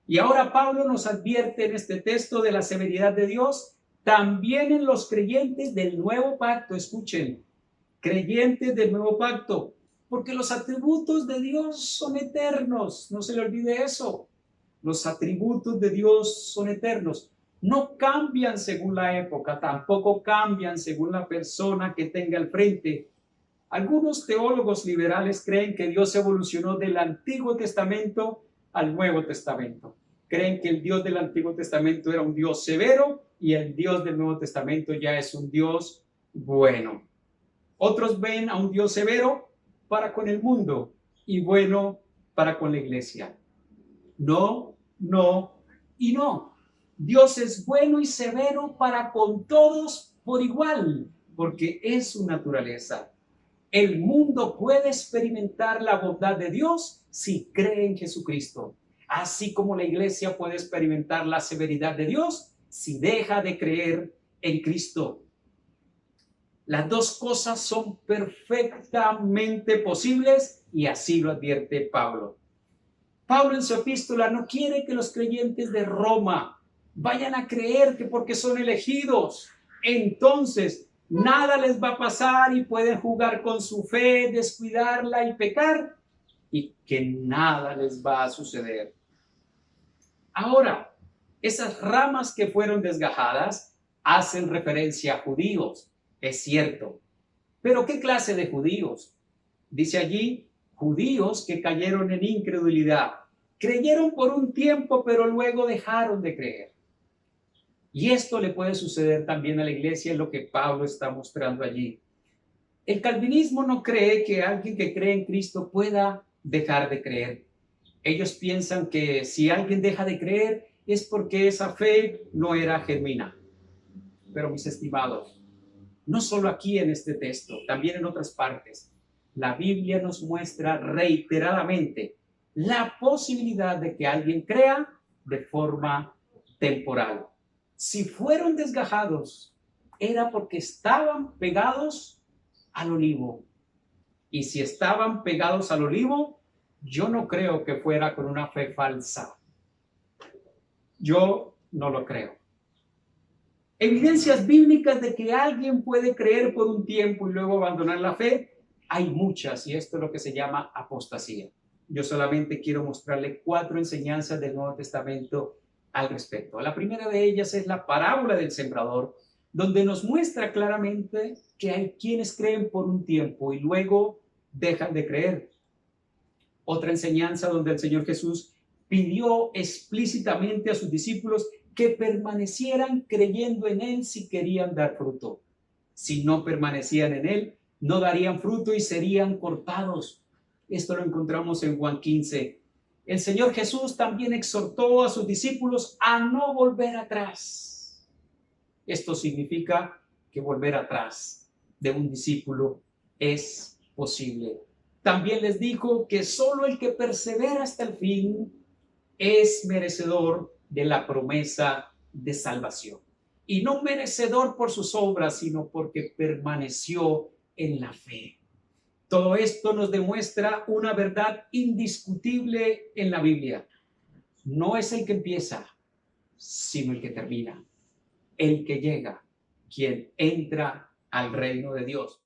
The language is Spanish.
Y ahora Pablo nos advierte en este texto de la severidad de Dios, también en los creyentes del nuevo pacto. Escuchen, creyentes del nuevo pacto, porque los atributos de Dios son eternos, no se le olvide eso. Los atributos de Dios son eternos, no cambian según la época, tampoco cambian según la persona que tenga al frente. Algunos teólogos liberales creen que Dios evolucionó del Antiguo Testamento al Nuevo Testamento. Creen que el Dios del Antiguo Testamento era un Dios severo y el Dios del Nuevo Testamento ya es un Dios bueno. Otros ven a un Dios severo para con el mundo y bueno para con la iglesia. No, no y no. Dios es bueno y severo para con todos por igual, porque es su naturaleza. El mundo puede experimentar la bondad de Dios si cree en Jesucristo, así como la iglesia puede experimentar la severidad de Dios si deja de creer en Cristo. Las dos cosas son perfectamente posibles y así lo advierte Pablo. Pablo en su epístola no quiere que los creyentes de Roma vayan a creer que porque son elegidos, entonces nada les va a pasar y pueden jugar con su fe, descuidarla y pecar, y que nada les va a suceder. Ahora, esas ramas que fueron desgajadas hacen referencia a judíos, es cierto. Pero ¿qué clase de judíos? Dice allí, judíos que cayeron en incredulidad. Creyeron por un tiempo, pero luego dejaron de creer. Y esto le puede suceder también a la iglesia, en lo que Pablo está mostrando allí. El calvinismo no cree que alguien que cree en Cristo pueda dejar de creer. Ellos piensan que si alguien deja de creer es porque esa fe no era genuina. Pero mis estimados, no solo aquí en este texto, también en otras partes, la Biblia nos muestra reiteradamente la posibilidad de que alguien crea de forma temporal. Si fueron desgajados, era porque estaban pegados al olivo. Y si estaban pegados al olivo, yo no creo que fuera con una fe falsa. Yo no lo creo. Evidencias bíblicas de que alguien puede creer por un tiempo y luego abandonar la fe, hay muchas, y esto es lo que se llama apostasía. Yo solamente quiero mostrarle 4 enseñanzas del Nuevo Testamento al respecto. La primera de ellas es la parábola del sembrador, donde nos muestra claramente que hay quienes creen por un tiempo y luego dejan de creer. Otra enseñanza donde el Señor Jesús pidió explícitamente a sus discípulos que permanecieran creyendo en Él si querían dar fruto. Si no permanecían en Él, no darían fruto y serían cortados. Esto lo encontramos en Juan 15. El Señor Jesús también exhortó a sus discípulos a no volver atrás. Esto significa que volver atrás de un discípulo es posible. También les dijo que solo el que persevera hasta el fin es merecedor de la promesa de salvación. Y no merecedor por sus obras, sino porque permaneció en la fe. Todo esto nos demuestra una verdad indiscutible en la Biblia. No es el que empieza, sino el que termina. El que llega, quien entra al reino de Dios.